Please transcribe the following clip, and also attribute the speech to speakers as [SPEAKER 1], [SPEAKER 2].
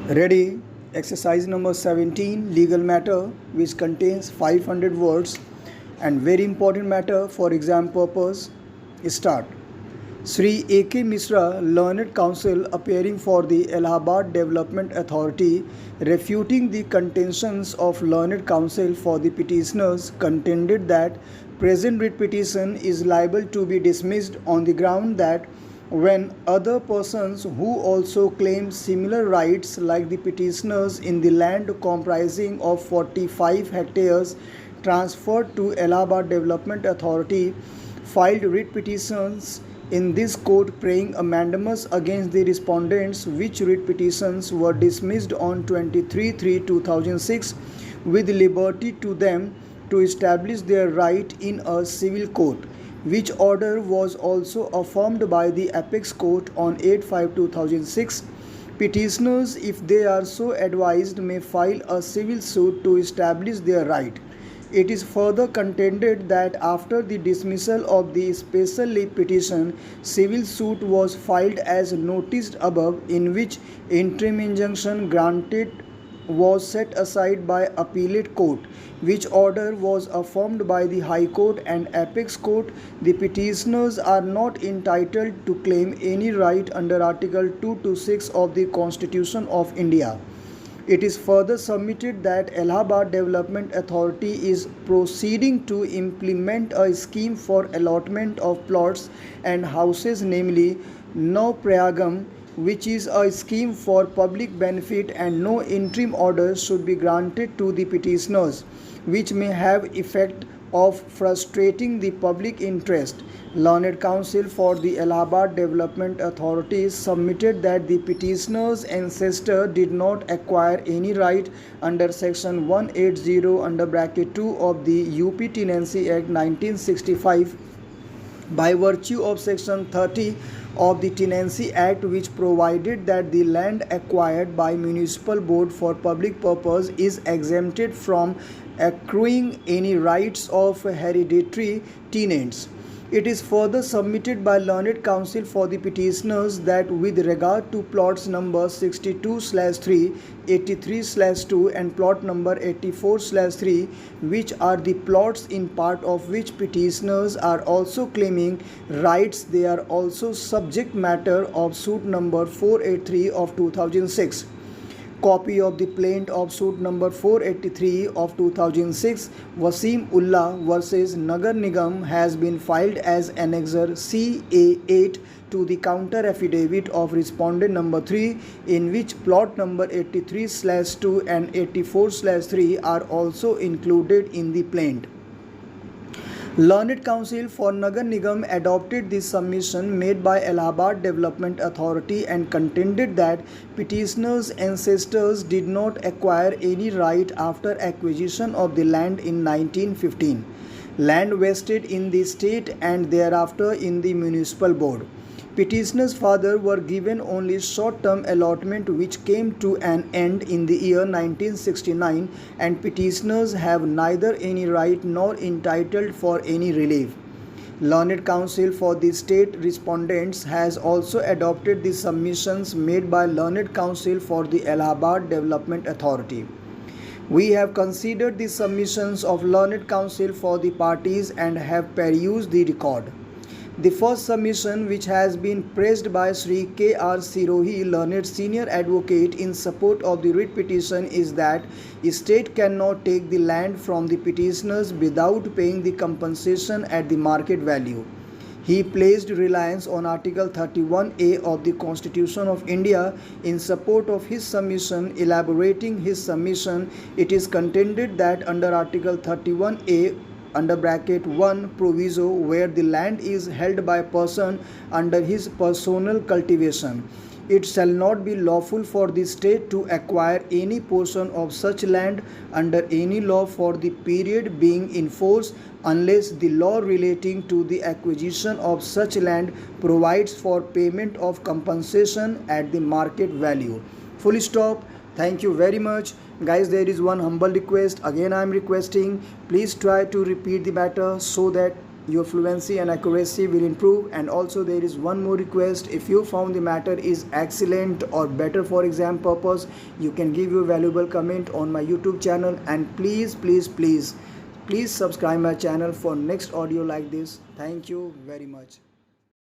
[SPEAKER 1] Ready? Exercise number 17, legal matter, which contains 500 words and very important matter for exam purpose. Start. Sri A.K. Misra, learned counsel appearing for the Allahabad Development Authority, refuting the contentions of learned counsel for the petitioners, contended that present writ petition is liable to be dismissed on the ground that when other persons who also claim similar rights like the petitioners in the land comprising of 45 hectares transferred to Allahabad Development Authority filed writ petitions in this court praying a mandamus against the respondents, which writ petitions were dismissed on 23/3/2006 with liberty to them to establish their right in a civil court, which order was also affirmed by the apex court on 8/5/2006. Petitioners, if they are so advised, may file a civil suit to establish their right. It is further contended that after the dismissal of the special leave petition, civil suit was filed as noticed above, in which interim injunction granted was set aside by appellate court, which order was affirmed by the High Court and Apex Court. The petitioners are not entitled to claim any right under Article 226 of the Constitution of India. It is further submitted that Allahabad Development Authority is proceeding to implement a scheme for allotment of plots and houses, namely No Prayagam, which is a scheme for public benefit, and no interim orders should be granted to the petitioners, which may have effect of frustrating the public interest. Learned counsel for the Allahabad Development Authority submitted that the petitioner's ancestor did not acquire any right under section 180 under bracket 2 of the UP Tenancy Act 1965 by virtue of section 30 of the Tenancy Act, which provided that the land acquired by municipal board for public purpose is exempted from accruing any rights of hereditary tenants. It is further submitted by learned counsel for the petitioners that with regard to plots number 62/3, 83/2 and plot number 84/3, which are the plots in part of which petitioners are also claiming rights, they are also subject matter of suit number 483 of 2006. Copy of the plaint of suit number 483 of 2006 Wasim Ullah versus Nagar Nigam has been filed as Annexure CA8 to the counter affidavit of respondent number 3, in which plot number 83/2 and 84/3 are also included in the plaint. Learned counsel for Nagar Nigam adopted the submission made by Allahabad Development Authority and contended that petitioners' ancestors did not acquire any right after acquisition of the land in 1915. Land vested in the state and thereafter in the municipal board. Petitioners' father were given only short-term allotment, which came to an end in the year 1969, and petitioners have neither any right nor entitled for any relief. Learned counsel for the state respondents has also adopted the submissions made by learned counsel for the Allahabad Development Authority. We have considered the submissions of learned counsel for the parties and have perused the record. The first submission, which has been pressed by Sri K.R. Sirohi, learned senior advocate, in support of the writ petition is that state cannot take the land from the petitioners without paying the compensation at the market value. He placed reliance on Article 31A of the Constitution of India in support of his submission. Elaborating his submission, it is contended that under Article 31A under bracket 1 proviso, where the land is held by person under his personal cultivation, it shall not be lawful for the state to acquire any portion of such land under any law for the period being in force, unless the law relating to the acquisition of such land provides for payment of compensation at the market value. Full stop. Thank you very much. Guys, there is one humble request. Again, I am requesting, please try to repeat the matter so that your fluency and accuracy will improve. And also there is one more request: if you found the matter is excellent or better for exam purpose, you can give your valuable comment on my YouTube channel. And please subscribe my channel for next audio like this. Thank you very much.